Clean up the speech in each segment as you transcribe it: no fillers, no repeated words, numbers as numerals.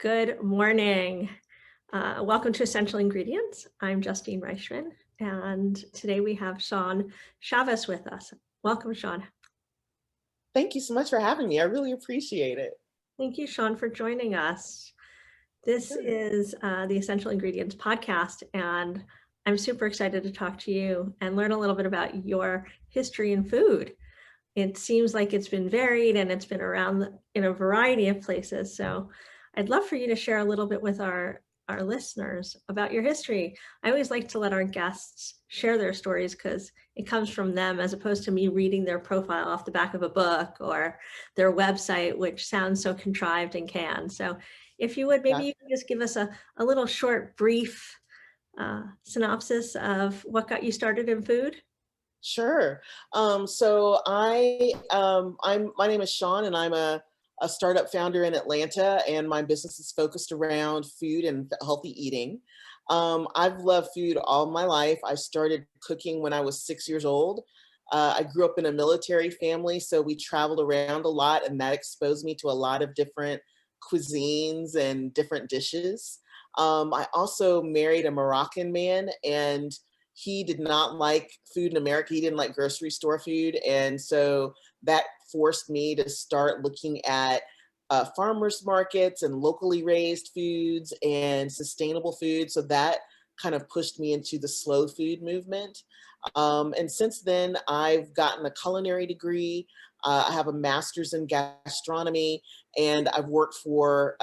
Good morning. Welcome to Essential Ingredients. I'm Justine and today we have Shaun Chavis with us. Welcome, Shaun. Thank you so much for having me. I really appreciate it. Thank you, Shaun, for joining us. This Sure. is the Essential Ingredients podcast, and I'm super excited to talk to you and learn a little bit about your history in food. It seems like it's been varied and it's been around in a variety of places. So I'd love for you to share a little bit with our listeners about your history. I always like to let our guests share their stories because it comes from them as opposed to me reading their profile off the back of a book or their website, which sounds so contrived and canned. So if you would, maybe Yeah, you could just give us a little short, brief synopsis of what got you started in food. sure. My name is Shaun, and I'm a startup founder in Atlanta, and my business is focused around food and healthy eating. I've loved food all my life. I started cooking when I was 6 years old. I grew up in a military family, so we traveled around a lot, and that exposed me to a lot of different cuisines and different dishes. I also married a Moroccan man, and he did not like food in America. He didn't like grocery store food. And so that forced me to start looking at farmers markets and locally raised foods and sustainable food. So that kind of pushed me into the slow food movement. And since then, I've gotten a culinary degree. I have a master's in gastronomy, and I've worked for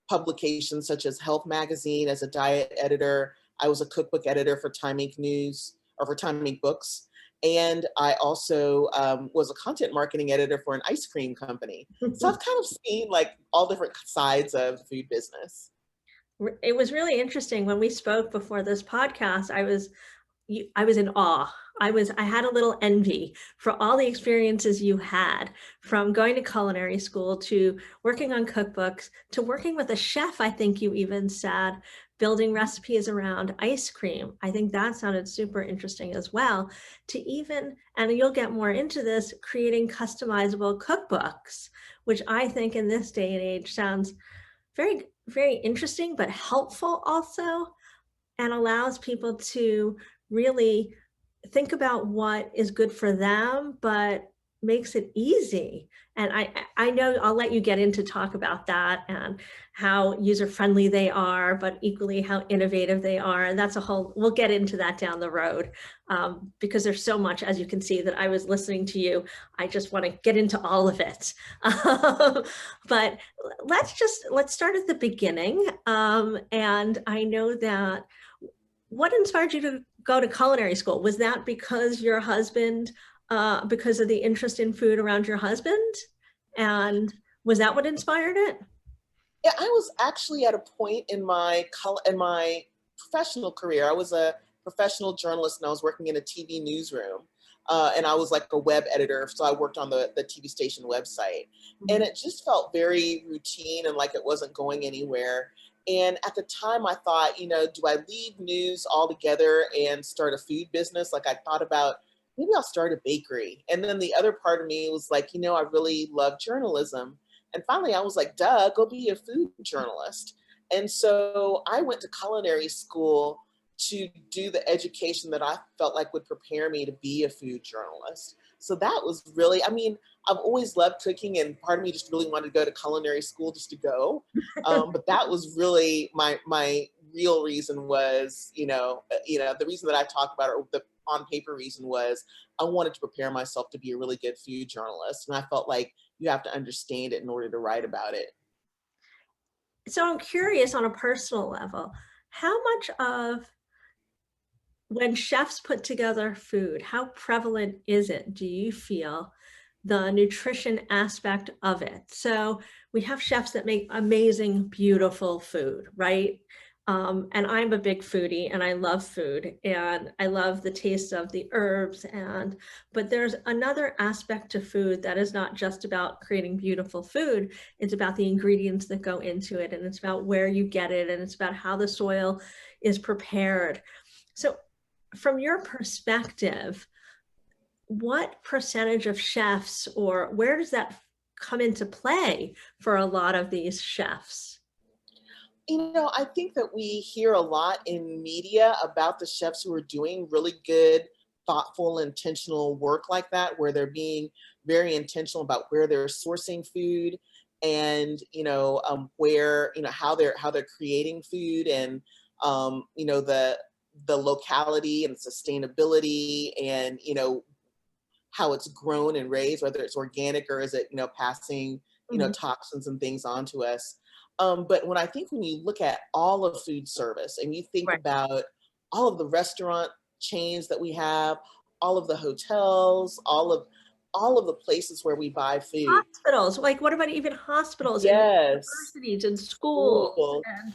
publications such as Health Magazine as a diet editor. I was a cookbook editor for Time Inc. News or for Time Inc. Books. And I also was a content marketing editor for an ice cream company. So I've kind of seen like all different sides of the food business. It was really interesting when we spoke before this podcast. I was in awe. I had a little envy for all the experiences you had, from going to culinary school to working on cookbooks to working with a chef. I think you even said building recipes around ice cream. I think that sounded super interesting as well. To even, and you'll get more into this, creating customizable cookbooks, which I think in this day and age sounds very, very interesting, but helpful also, and allows people to really think about what is good for them, but makes it easy. And I know I'll let you get into talk about that and how user-friendly they are, but equally how innovative they are. And that's we'll get into that down the road, because there's so much, as you can see, that I was listening to you. I just want to get into all of it. But let's start at the beginning. And I know that what inspired you to go to culinary school? Was that because your husband, because of the interest in food around your husband? And was that what inspired it? Yeah, I was actually at a point in my professional career. I was a professional journalist, and I was working in a TV newsroom. And I was like a web editor, so I worked on the TV station website. And Mhm. it just felt very routine and like it wasn't going anywhere. And at the time, I thought, do I leave news altogether and start a food business? Like I thought about maybe I'll start a bakery. And then the other part of me was like, I really love journalism. And finally, I was like, duh, go be a food journalist. And so I went to culinary school to do the education that I felt like would prepare me to be a food journalist. So that was really, I've always loved cooking, and part of me just really wanted to go to culinary school just to go. But that was really my real reason was, the reason that I talked about it, or the on paper reason was I wanted to prepare myself to be a really good food journalist. And I felt like you have to understand it in order to write about it. So I'm curious, on a personal level, how much of when chefs put together food, how prevalent is it, do you feel, the nutrition aspect of it? So we have chefs that make amazing, beautiful food, right? And I'm a big foodie and I love food and I love the taste of the herbs, but there's another aspect to food that is not just about creating beautiful food. It's about the ingredients that go into it, and it's about where you get it, and it's about how the soil is prepared. So from your perspective, what percentage of chefs, or where does that come into play for a lot of these chefs? I think that we hear a lot in media about the chefs who are doing really good, thoughtful, intentional work like that, where they're being very intentional about where they're sourcing food and, where, how they're creating food and, the locality and sustainability and, how it's grown and raised, whether it's organic or is it, passing, Mhm. toxins and things onto us. But when you look at all of food service and you think Right. about all of the restaurant chains that we have, all of the hotels, all of the places where we buy food. Hospitals, like, what about even hospitals and Yes. universities and schools Cool. and,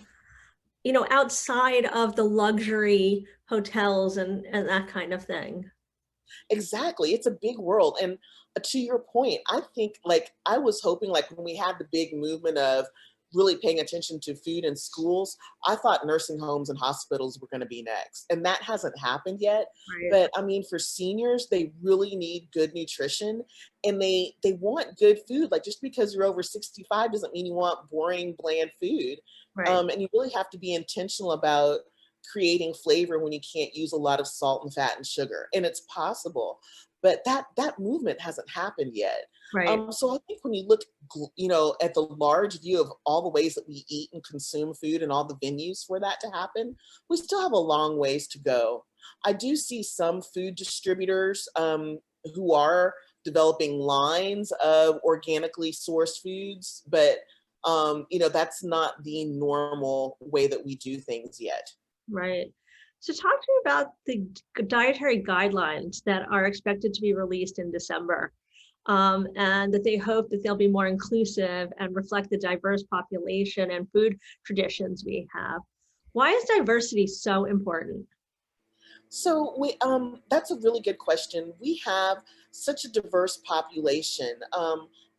outside of the luxury hotels and that kind of thing? Exactly. It's a big world. And to your point, I think like I was hoping like when we had the big movement of really paying attention to food in schools, I thought nursing homes and hospitals were going to be next. And that hasn't happened yet. Right, But I mean, for seniors, they really need good nutrition and they want good food. Like just because you're over 65 doesn't mean you want boring, bland food. right, And you really have to be intentional about creating flavor when you can't use a lot of salt and fat and sugar. And it's possible, but that movement hasn't happened yet. right. So I think when you look, at the large view of all the ways that we eat and consume food and all the venues for that to happen, we still have a long ways to go. I do see some food distributors who are developing lines of organically sourced foods, but that's not the normal way that we do things yet. Right. So talk to me about the dietary guidelines that are expected to be released in December, and that they hope that they'll be more inclusive and reflect the diverse population and food traditions we have. Why is diversity so important? So we that's a really good question. We have such a diverse population.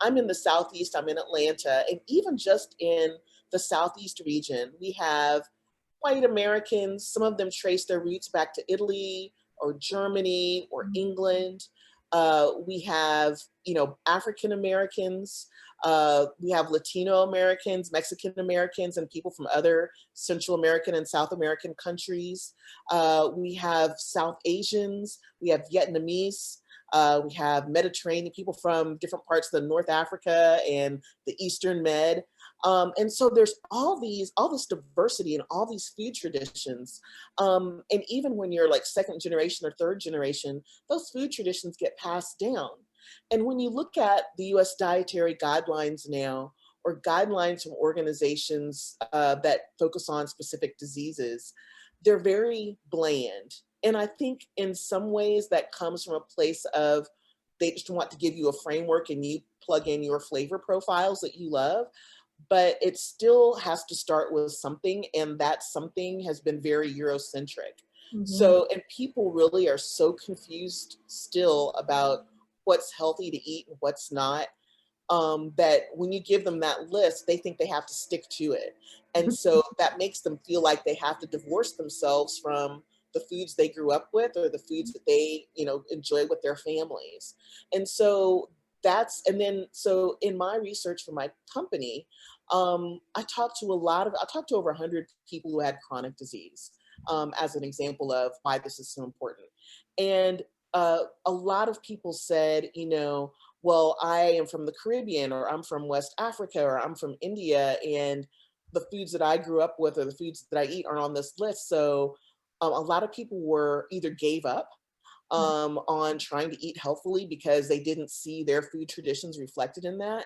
I'm in the Southeast, I'm in Atlanta, and even just in the Southeast region, we have white Americans. Some of them trace their roots back to Italy or Germany or England. We have, African Americans. We have Latino Americans, Mexican Americans, and people from other Central American and South American countries. We have South Asians. We have Vietnamese. We have Mediterranean people from different parts of the North Africa and the Eastern Med. And so there's all this diversity and all these food traditions. And even when you're like second generation or third generation, those food traditions get passed down. And when you look at the US dietary guidelines now, or guidelines from organizations that focus on specific diseases, they're very bland. And I think in some ways that comes from a place of they just want to give you a framework and you plug in your flavor profiles that you love, but it still has to start with something, and that something has been very Eurocentric. Mhm. So, and people really are so confused still about what's healthy to eat and what's not, that when you give them that list, they think they have to stick to it. And so that makes them feel like they have to divorce themselves from the foods they grew up with or the foods that they, enjoy with their families. And so so in my research for my company, I talked to over 100 people who had chronic disease, as an example of why this is so important. And a lot of people said, well, I am from the Caribbean, or I'm from West Africa, or I'm from India, and the foods that I grew up with or the foods that I eat are on this list. So a lot of people were either gave up on trying to eat healthfully because they didn't see their food traditions reflected in that.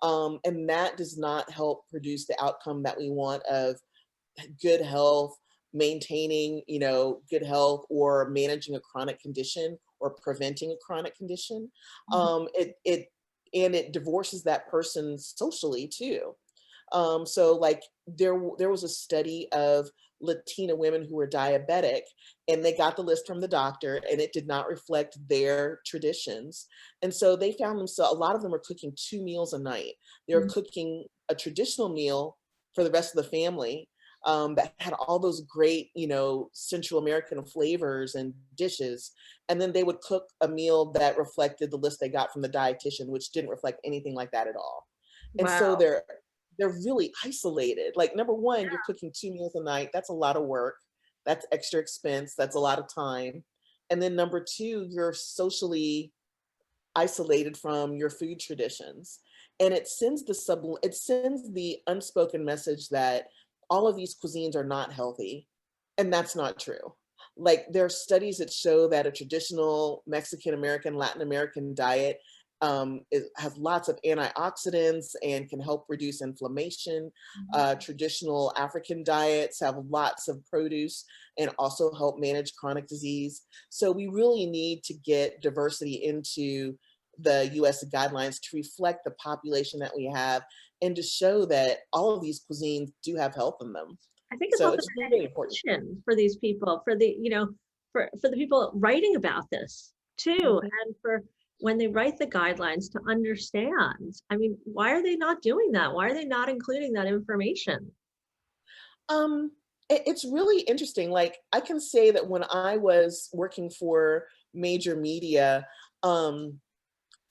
And that does not help produce the outcome that we want of good health, maintaining, good health, or managing a chronic condition or preventing a chronic condition. It divorces that person socially too. So like there was a study of Latina women who were diabetic, and they got the list from the doctor, and it did not reflect their traditions. And so they found themselves, a lot of them are cooking 2 meals a night. They're Mhm. cooking a traditional meal for the rest of the family, that had all those great, Central American flavors and dishes. And then they would cook a meal that reflected the list they got from the dietitian, which didn't reflect anything like that at all. And so Wow. they're really isolated. Like, number one, you're cooking 2 meals a night. That's a lot of work. That's extra expense. That's a lot of time. And then number two, you're socially isolated from your food traditions. And it sends the unspoken message that all of these cuisines are not healthy. And that's not true. Like, there are studies that show that a traditional Mexican American, Latin American diet has lots of antioxidants and can help reduce inflammation. Traditional African diets have lots of produce and also help manage chronic disease. So we really need to get diversity into the US guidelines to reflect the population that we have and to show that all of these cuisines do have health in them. I think it's So also it's an really important. education for these people, for the, for the people writing about this too, Mhm. and for when they write the guidelines to understand. I mean, why are they not doing that? Why are they not including that information? Um, it's really interesting. Like, I can say that when I was working for major media, um,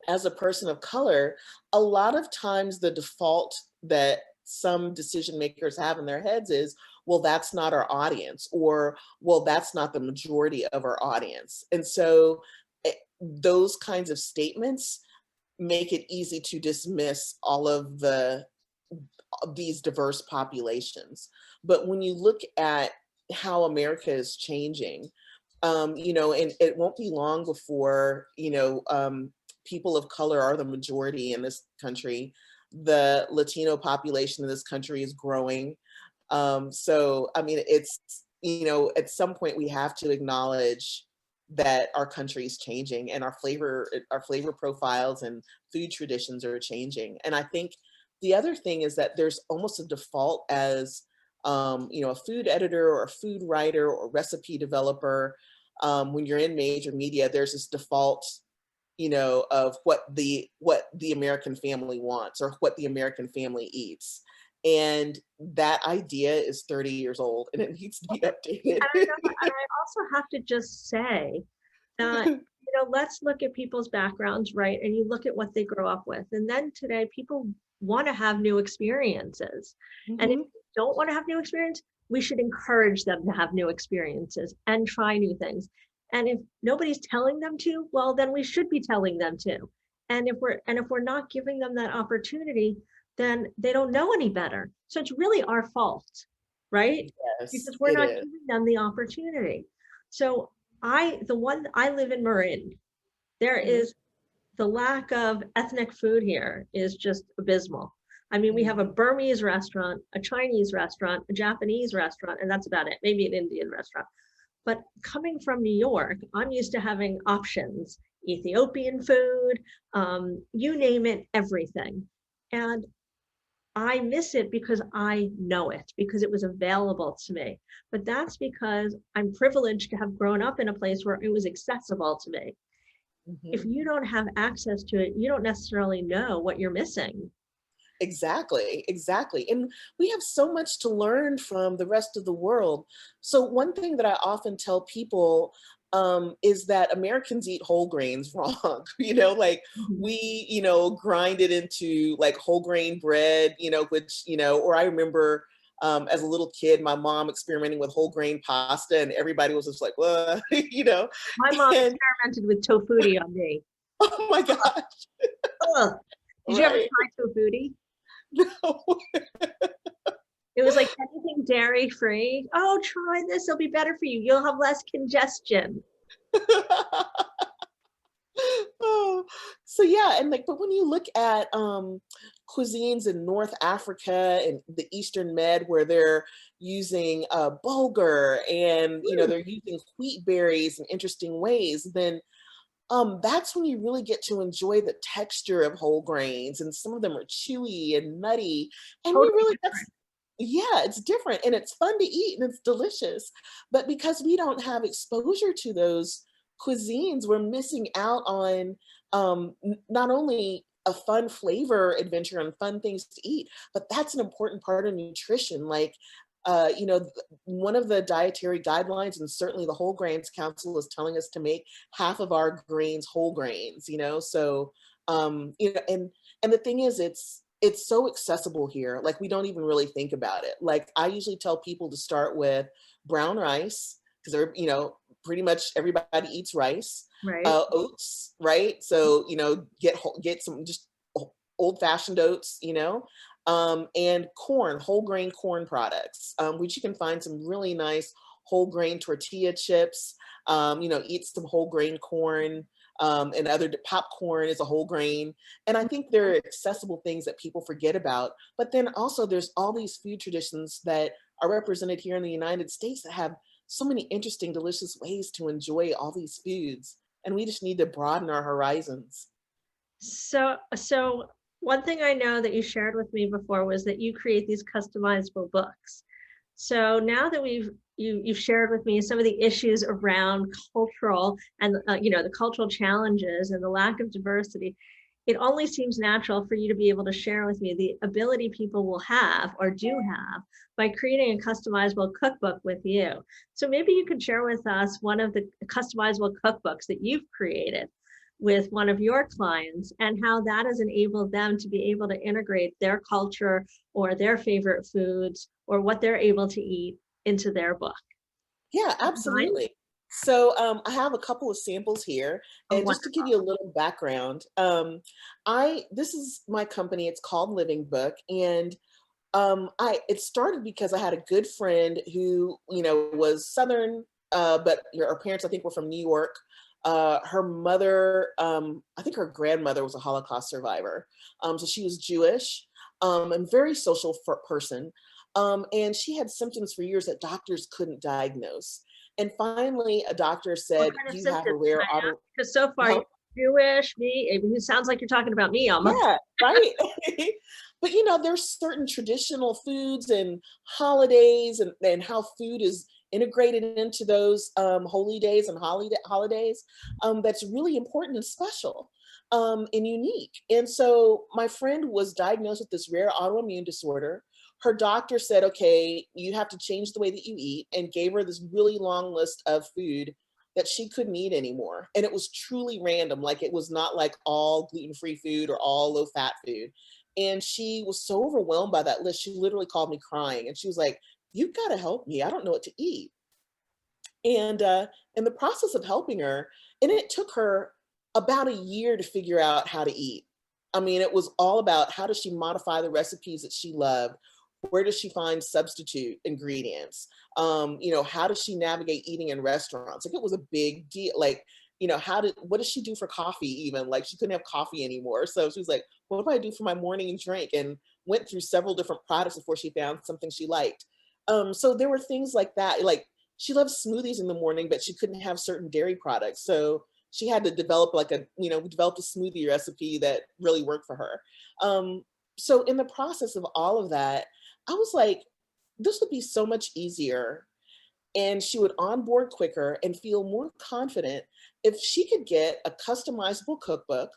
as a person of color, a lot of times the default that some decision makers have in their heads is, well, that's not our audience, or, well, that's not the majority of our audience. And so those kinds of statements make it easy to dismiss all of these diverse populations. But when you look at how America is changing, and it won't be long before, people of color are the majority in this country. The Latino population in this country is growing. So, I mean, at some point we have to acknowledge that our country is changing and our flavor profiles and food traditions are changing. And I think the other thing is that there's almost a default as, a food editor or a food writer or recipe developer. When you're in major media, there's this default, of what the American family wants or what the American family eats. And that idea is 30 years old and it needs to be And updated. I know, and I also have to just say that, let's look at people's backgrounds, right? And you look at what they grow up with. And then today, people want to have new experiences. And if Mhm. they don't want to have new experience, we should encourage them to have new experiences and try new things. And if nobody's telling them to, well, then we should be telling them to. And if we're not giving them that opportunity, then they don't know any better. So it's really our fault, right? Yes, Because we're it not is. giving them the opportunity. So I live in Marin. There Mhm. is the lack of ethnic food here is just abysmal. I mean, we have a Mhm. Burmese restaurant, a Chinese restaurant, a Japanese restaurant, and that's about it. Maybe an Indian restaurant. But coming from New York, I'm used to having options, Ethiopian food, you name it, everything. And I miss it because I know it, because it was available to me. But that's because I'm privileged to have grown up in a place where it was accessible to me. If Mhm. you don't have access to it, you don't necessarily know what you're missing. Exactly, exactly. And we have so much to learn from the rest of the world. So, one thing that I often tell people is that Americans eat whole grains wrong. Like, Mhm. we, grind it into like whole grain bread, which, or I remember as a little kid, my mom experimenting with whole grain pasta, and everybody was just like, well, My mom and experimented with tofutti on me. oh my gosh, Ugh. Did you ever right? try tofutti? No. It was like anything dairy free. Oh, try this. It'll be better for you. You'll have less congestion. Oh, so yeah, and like, but when you look at cuisines in North Africa and the Eastern Med, where they're using bulgur and Mm, they're using wheat berries in interesting ways, then that's when you really get to enjoy the texture of whole grains, and some of them are chewy and nutty, and we totally really different. yeah, it's different and it's fun to eat and it's delicious. But because we don't have exposure to those cuisines, we're missing out on not only a fun flavor adventure and fun things to eat, but that's an important part of nutrition. Like, one of the dietary guidelines, and certainly the Whole Grains Council, is telling us to make half of our grains whole grains. So, and the thing is, it's so accessible here. Like, we don't even really think about it. Like, I usually tell people to start with brown rice because they're, pretty much everybody eats rice. Right. Oats, right? So, get some just old fashioned oats, and corn, whole grain corn products, which you can find some really nice whole grain tortilla chips. Eat some whole grain corn, and other popcorn is a whole grain. And I think there are accessible things that people forget about. But then also there's all these food traditions that are represented here in the United States that have so many interesting, delicious ways to enjoy all these foods. And we just need to broaden our horizons. So one thing I know that you shared with me before was that you create these customizable books. So now that you've shared with me some of the issues around cultural and the cultural challenges and the lack of diversity, it only seems natural for you to be able to share with me the ability people will have or do have by creating a customizable cookbook with you. So maybe you could share with us one of the customizable cookbooks that you've created with one of your clients and how that has enabled them to be able to integrate their culture or their favorite foods or what they're able to eat into their book. Yeah, Right? absolutely. So I have a couple of samples here, Oh, and just to give wonderful. you a little background, I this is my company. It's called Living Book, and I it started because I had a good friend who was Southern, but her parents I think were from New York. Her mother, I think her grandmother was a Holocaust survivor, so she was Jewish, and very social person. And she had symptoms for years that doctors couldn't diagnose. And finally, a doctor What said, kind of "You have a symptoms can rare I ask? auto." Because so far you're Jewish, me, it sounds like you're talking about me almost. Yeah, right. But there's certain traditional foods and holidays, and how food is integrated into those holy days and holidays, that's really important and special, and unique. And so my friend was diagnosed with this rare autoimmune disorder. Her doctor said, okay, you have to change the way that you eat, and gave her this really long list of food that she couldn't eat anymore. And it was truly random. Like, it was not like all gluten-free food or all low-fat food. And she was so overwhelmed by that list, she literally called me crying. And she was like, "You've got to help me. I don't know what to eat." And in the process of helping her, and it took her about a year to figure out how to eat. I mean, it was all about how does she modify the recipes that she loved? Where does she find substitute ingredients? How does she navigate eating in restaurants? Like, it was a big deal. Like, what does she do for coffee even? Like, she couldn't have coffee anymore. So she was like, what do I do for my morning drink? And went through several different products before she found something she liked. So there were things like that. Like, she loved smoothies in the morning, but she couldn't have certain dairy products. So she had to develop we developed a smoothie recipe that really worked for her. So in the process of all of that, I was like, this would be so much easier. And she would onboard quicker and feel more confident if she could get a customizable cookbook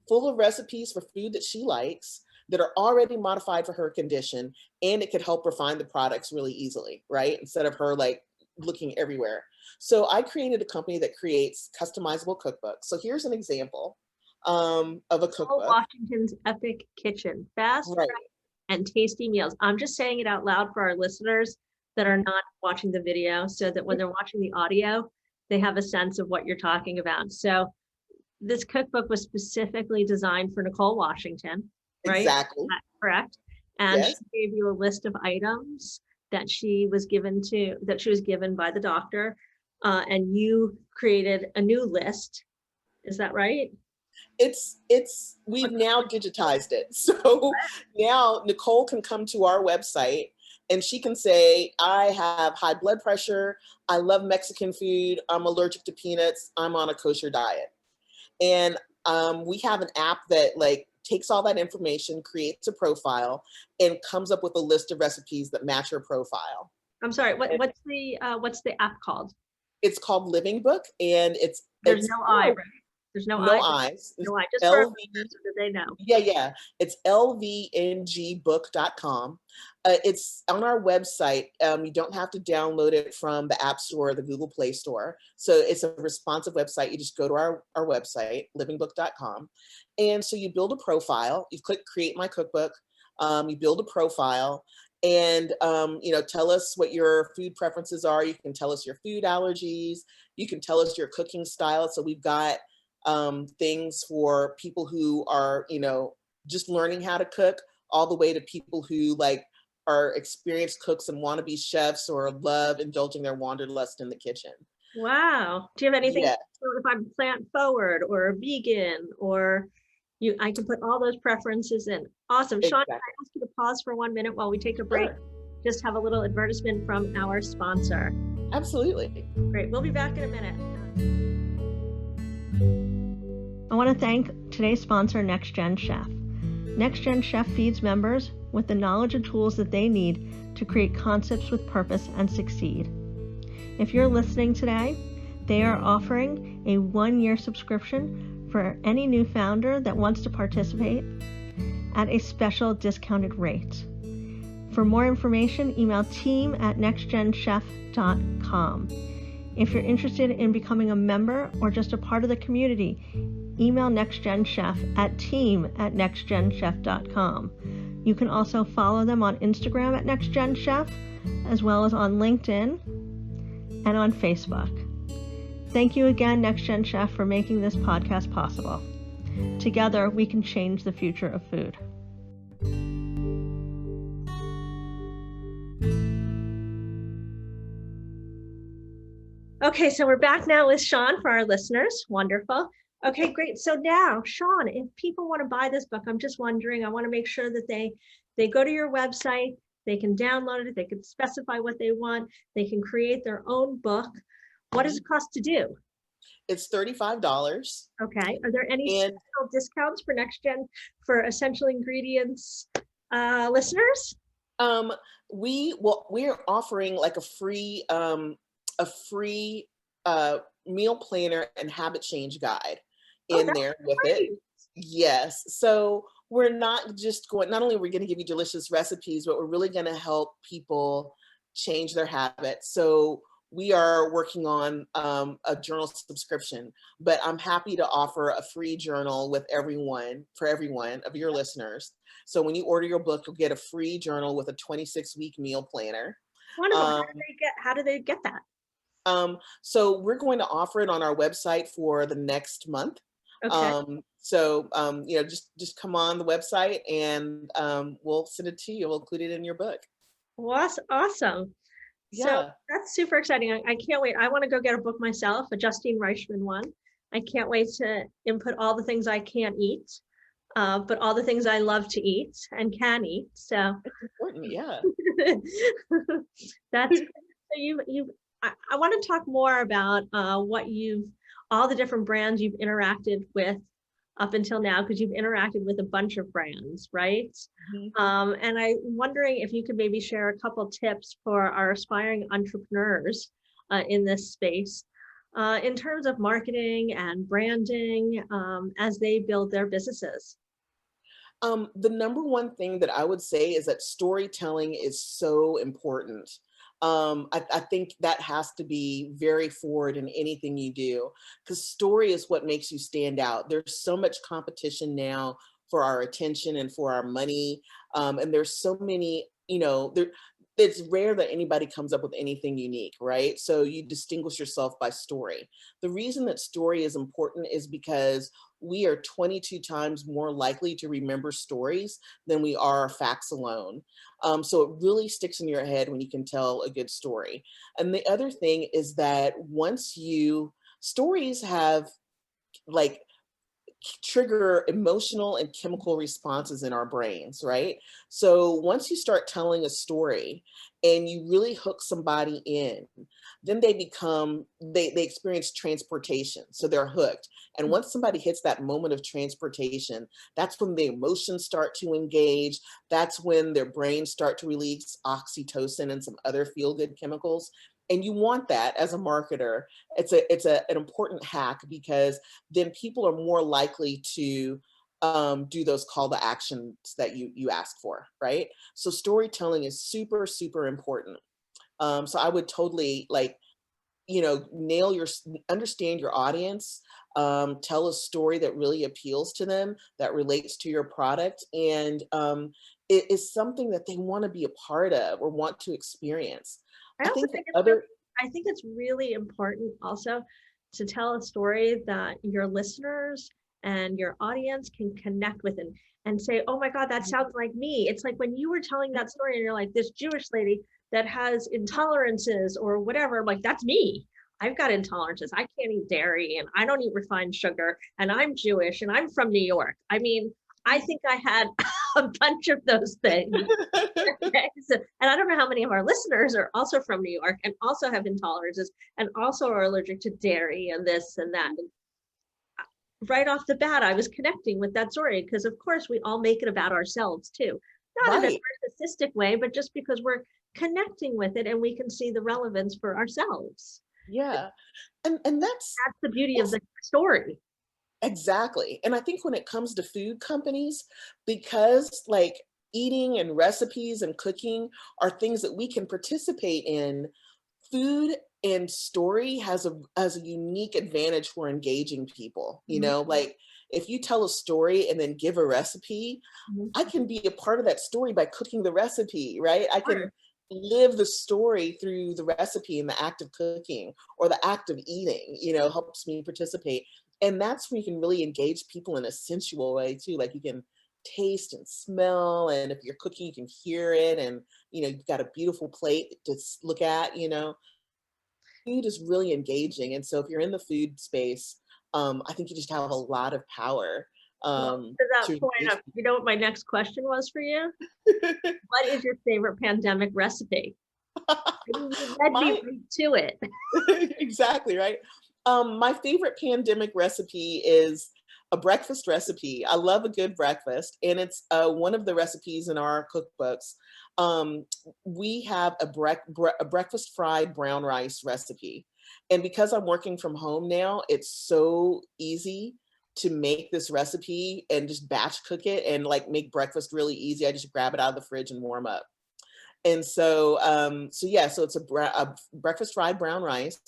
full of recipes for food that she likes that are already modified for her condition, and it could help her find the products really easily, right? Instead of her like looking everywhere. So I created a company that creates customizable cookbooks. So here's an example of a Nicole cookbook. Washington's Epic Kitchen, fast, Right. fresh, and tasty meals. I'm just saying it out loud for our listeners that are not watching the video so that when they're watching the audio, they have a sense of what you're talking about. So this cookbook was specifically designed for Nicole Washington, right? Is Exactly. that correct? And she Yes. gave you a list of items that she was given by the doctor, and you created a new list. Is that right? It's we've now digitized it. So now Nicole can come to our website and she can say, I have high blood pressure, I love Mexican food, I'm allergic to peanuts, I'm on a kosher diet. And we have an app that like takes all that information, creates a profile, and comes up with a list of recipes that match her profile. I'm sorry. And What's the app called? it's called Living Book, and There's it's no I, right? There's no no I. eyes. It's No I. Just for our LV. listeners so that they know. Yeah, yeah. It's LVNGbook.com. It's on our website. You don't have to download it from the App Store or the Google Play Store. So it's a responsive website. You just go to our website, livingbook.com. And so you build a profile, you click create my cookbook. You build a profile, and tell us what your food preferences are. You can tell us your food allergies. You can tell us your cooking style. So we've got things for people who are just learning how to cook, all the way to people who are experienced cooks and want to be chefs or love indulging their wanderlust in the kitchen. Wow. Do you have anything, Yeah, so if I'm plant forward or vegan, or I can put all those preferences in. Awesome. Shaun, can I exactly. ask you to pause for 1 minute while we take a break? Sure, Just have a little advertisement from our sponsor. absolutely. Great. We'll be back in a minute. I want to thank today's sponsor, NextGen Chef. NextGen Chef feeds members with the knowledge and tools that they need to create concepts with purpose and succeed. If you're listening today, they are offering a 1-year subscription for any new founder that wants to participate at a special discounted rate. For more information, email team@nextgenchef.com. If you're interested in becoming a member or just a part of the community, email NextGenChef at team@nextgenchef.com. You can also follow them on Instagram at NextGenChef, as well as on LinkedIn and on Facebook. Thank you again, NextGen Chef, for making this podcast possible. Together, we can change the future of food. Okay, so we're back now with Shaun for our listeners. Wonderful. Okay, great. So now, Shaun, if people want to buy this book, I'm just wondering, I want to make sure that they go to your website, they can download it, they can specify what they want, they can create their own book. What does it cost to do? It's $35. Okay. Are there any And special discounts for NextGen for essential ingredients listeners? we're offering like a free meal planner and habit change guide Oh, in that's there with it. great. Yes. So we're not just going, not only are we going to give you delicious recipes, but we're really going to help people change their habits. So we are working on a journal subscription, but I'm happy to offer a free journal with everyone, for everyone of your listeners. So when you order your book, you'll get a free journal with a 26-week meal planner. Wonderful. Um, How do they get that? so we're going to offer it on our website for the next month. Okay. Just come on the website and we'll send it to you. We'll include it in your book. Awesome. So Yeah. that's super exciting. I can't wait. I want to go get a book myself, a Justine Reichman one. I can't wait to input all the things I can't eat, but all the things I love to eat and can eat. So It's important. Yeah. that's so I want to talk more about all the different brands you've interacted with up until now, because you've interacted with a bunch of brands, right? Mhm. And I'm wondering if you could maybe share a couple tips for our aspiring entrepreneurs in this space in terms of marketing and branding as they build their businesses. The number one thing that I would say is that storytelling is so important. I think that has to be very forward in anything you do, because story is what makes you stand out. There's so much competition now for our attention and for our money. And there's so many, it's rare that anybody comes up with anything unique, right? So you distinguish yourself by story. The reason that story is important is because we are 22 times more likely to remember stories than we are facts alone. So it really sticks in your head when you can tell a good story. And the other thing is that stories have like trigger emotional and chemical responses in our brains, right? So once you start telling a story and you really hook somebody in, then they experience transportation. So they're hooked. And once somebody hits that moment of transportation, that's when the emotions start to engage. That's when their brains start to release oxytocin and some other feel-good chemicals. And you want that as a marketer. An important hack, because then people are more likely to do those call to actions that you ask for, right? So storytelling is super, super important. So I would totally understand your audience, tell a story that really appeals to them, that relates to your product, and is something that they want to be a part of or want to experience. I I also think that think it's really other I think it's really important also to tell a story that your listeners and your audience can connect with and say, "Oh my God, that sounds like me." It's like when you were telling that story and you're like, this Jewish lady that has intolerances or whatever, I'm like, that's me. I've got intolerances. I can't eat dairy and I don't eat refined sugar and I'm Jewish and I'm from New York. I mean, I think I had a bunch of those things. Okay, so, and I don't know how many of our listeners are also from New York and also have intolerances and also are allergic to dairy and this and that. And right off the bat, I was connecting with that story because, of course, we all make it about ourselves too. Not in a right. narcissistic way, but just because we're connecting with it and we can see the relevance for ourselves. Yeah. And That's the beauty of that's the story. exactly. And I think when it comes to food companies, because like eating and recipes and cooking are things that we can participate in, food and story has a unique advantage for engaging people. You Mhm. know, like if you tell a story and then give a recipe, Mhm. I can be a part of that story by cooking the recipe, right? I Sure. can live the story through the recipe and the act of cooking or the act of eating, helps me participate. And that's where you can really engage people in a sensual way too. Like you can taste and smell, and if you're cooking, you can hear it, and you've got a beautiful plate to look at. Food is really engaging, and so if you're in the food space, I think you just have a lot of power Well, to that to point, engage you know what my next question was for you? people. What is your favorite pandemic recipe? I mean, you led me My right to it. exactly, right? My favorite pandemic recipe is a breakfast recipe. I love a good breakfast, and it's one of the recipes in our cookbooks. Um, we have a breakfast fried brown rice recipe, and because I'm working from home now, it's so easy to make this recipe and just batch cook it and like make breakfast really easy. I just grab it out of the fridge and warm up. And so yeah, so it's a breakfast fried brown rice.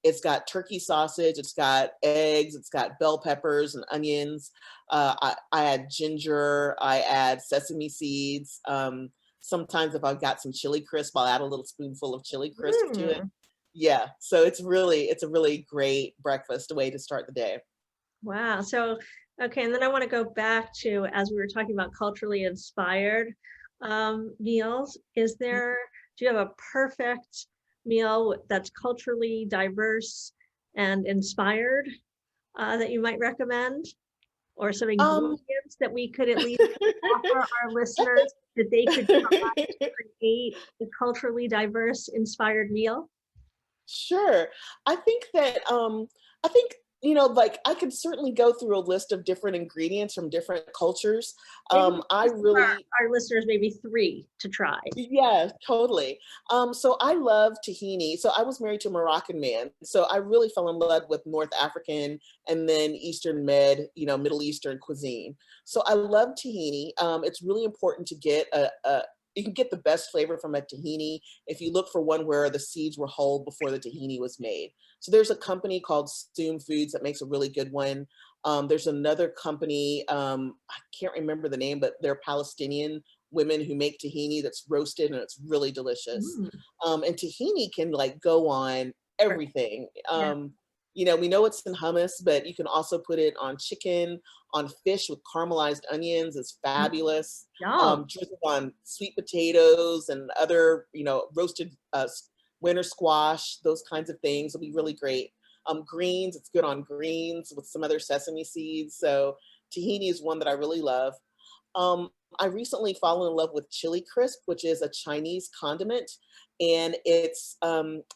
It's got turkey sausage, it's got eggs, it's got bell peppers and onions. I add ginger, I add sesame seeds. Sometimes if I've got some chili crisp, I'll add a little spoonful of chili crisp to it. Mm, Yeah, so it's a really great breakfast way to start the day. wow. So, okay, and then I want to go back to as we were talking about culturally inspired meals. Do you have a perfect meal that's culturally diverse and inspired that you might recommend? Or some Um, ingredients that we could at least offer our listeners that they could try to create a culturally diverse, inspired meal? Sure. I think like I could certainly go through a list of different ingredients from different cultures. Maybe I just give really our listeners maybe three to try. Yeah, totally. So I love tahini. So I was married to a Moroccan man. So I really fell in love with North African and then Eastern Middle Eastern cuisine. So I love tahini. It's really important to get you can get the best flavor from a tahini if you look for one where the seeds were whole before the tahini was made. So there's a company called Stoom Foods that makes a really good one. There's another company, I can't remember the name, but they're Palestinian women who make tahini that's roasted and it's really delicious. Mm, And tahini can like go on right. everything. Yeah. We know it's in hummus, but you can also put it on chicken, on fish with caramelized onions. It's Mm, fabulous. yum. Drizzled on sweet potatoes and other, roasted winter squash, those kinds of things will be really great. Greens, it's good on greens with some other sesame seeds. So tahini is one that I really love. Um, I recently fallen in love with chili crisp, which is a Chinese condiment, and it's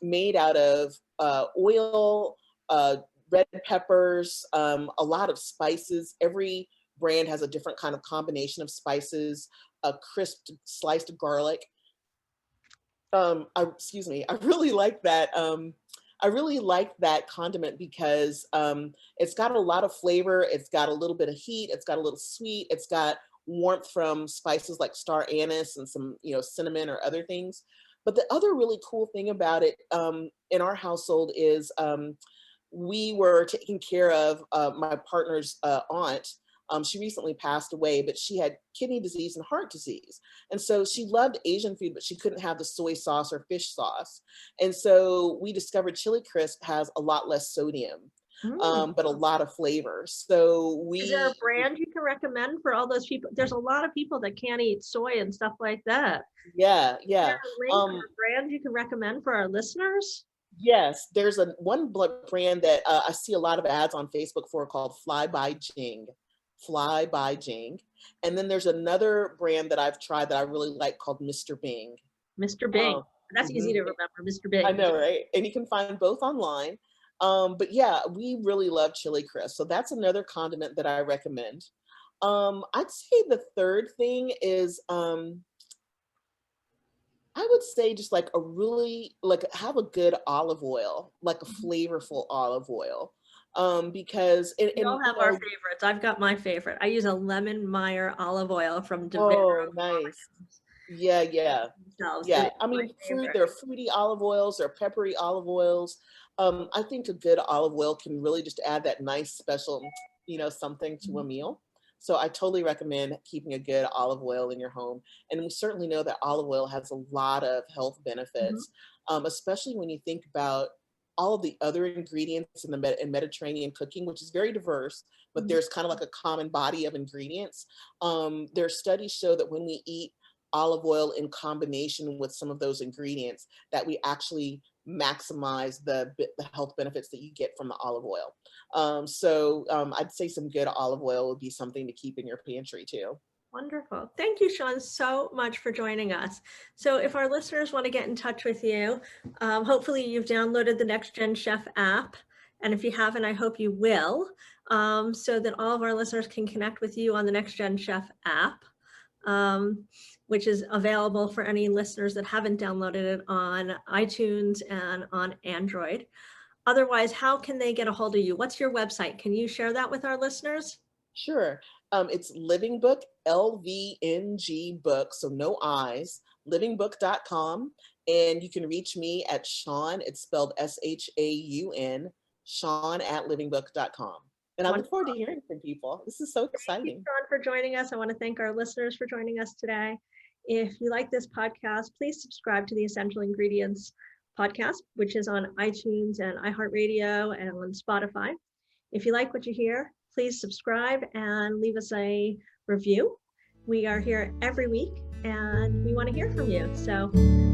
made out of oil, uh, red peppers, a lot of spices. Every brand has a different kind of combination of spices, a crisp sliced garlic. Excuse me. I really like that. I really like that condiment because it's got a lot of flavor. It's got a little bit of heat. It's got a little sweet. It's got warmth from spices like star anise and some, cinnamon or other things. But the other really cool thing about it in our household is we were taking care of my partner's aunt. She recently passed away, but she had kidney disease and heart disease. And so she loved Asian food, but she couldn't have the soy sauce or fish sauce. And so we discovered chili crisp has a lot less sodium, Mm. but a lot of flavor. So Is there a we, brand you can recommend for all those people? There's a lot of people that can't eat soy and stuff like that. yeah, Is there yeah. a link or a brand you can recommend for our listeners? Yes, there's one brand that I see a lot of ads on Facebook for called Fly by Jing. Fly by Jing. And then there's another brand that I've tried that I really like called Mr. Bing. Mr. Bing. Um, That's easy mhm. to remember, Mr. I Bing. know, right? And you can find both online. But yeah, we really love chili crisp. So that's another condiment that I recommend. I'd say the third thing is I would say just like a really like have a good olive oil, like a Mhm. flavorful olive oil. Because We all you have our know, favorites. I've got my favorite. I use a lemon Meyer olive oil from Devera oh, nice. Wines Yeah, yeah. themselves. It Yeah. is I my mean, favorite. there are fruity olive oils, there are peppery olive oils. I think a good olive oil can really just add that nice special, something to a Mhm. meal. So I totally recommend keeping a good olive oil in your home. And we certainly know that olive oil has a lot of health Mhm. benefits, especially when you think about all of the other ingredients in the in Mediterranean cooking, which is very diverse, but Mhm. there's kind of like a common body of ingredients. Their studies show that when we eat olive oil in combination with some of those ingredients, that we actually maximize the health benefits that you get from the olive oil. I'd say some good olive oil would be something to keep in your pantry too. Wonderful. Thank you, Shaun, so much for joining us. So if our listeners want to get in touch with you, hopefully you've downloaded the Next Gen Chef app. And if you haven't, I hope you will, so that all of our listeners can connect with you on the Next Gen Chef app, which is available for any listeners that haven't downloaded it on iTunes and on Android. Otherwise, how can they get a hold of you? What's your website? Can you share that with our listeners? Sure. It's Living Book, LVNG book, so no I's, livingbook.com. And you can reach me at Shaun, it's spelled Shaun, Shaun at livingbook.com. And I look forward to Wonderful. hearing from people. This is so Thank you, exciting. Shaun, for joining us. I want to thank our listeners for joining us today. If you like this podcast, please subscribe to the Essential Ingredients podcast, which is on iTunes and iHeartRadio and on Spotify. If you like what you hear, please subscribe and leave us a review. We are here every week and we want to hear from you. So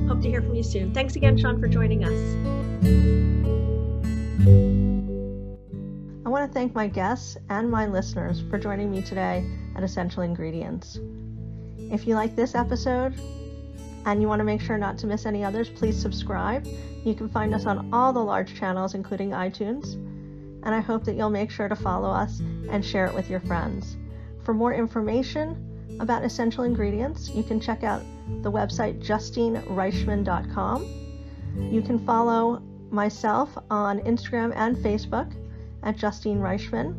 hope to hear from you soon. Thanks again, Shaun, for joining us. I want to thank my guests and my listeners for joining me today at Essential Ingredients. If you like this episode and you want to make sure not to miss any others, please subscribe. You can find us on all the large channels, including iTunes. And I hope that you'll make sure to follow us and share it with your friends. For more information about Essential Ingredients, you can check out the website JustineReichman.com. You can follow myself on Instagram and Facebook at Justine Reichman.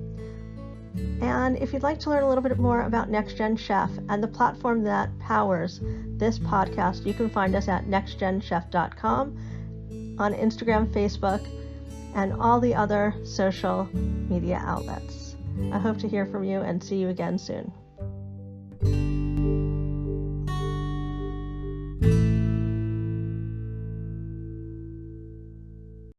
And if you'd like to learn a little bit more about Next Gen Chef and the platform that powers this podcast, you can find us at nextgenchef.com, on Instagram, Facebook, and all the other social media outlets. I hope to hear from you and see you again soon.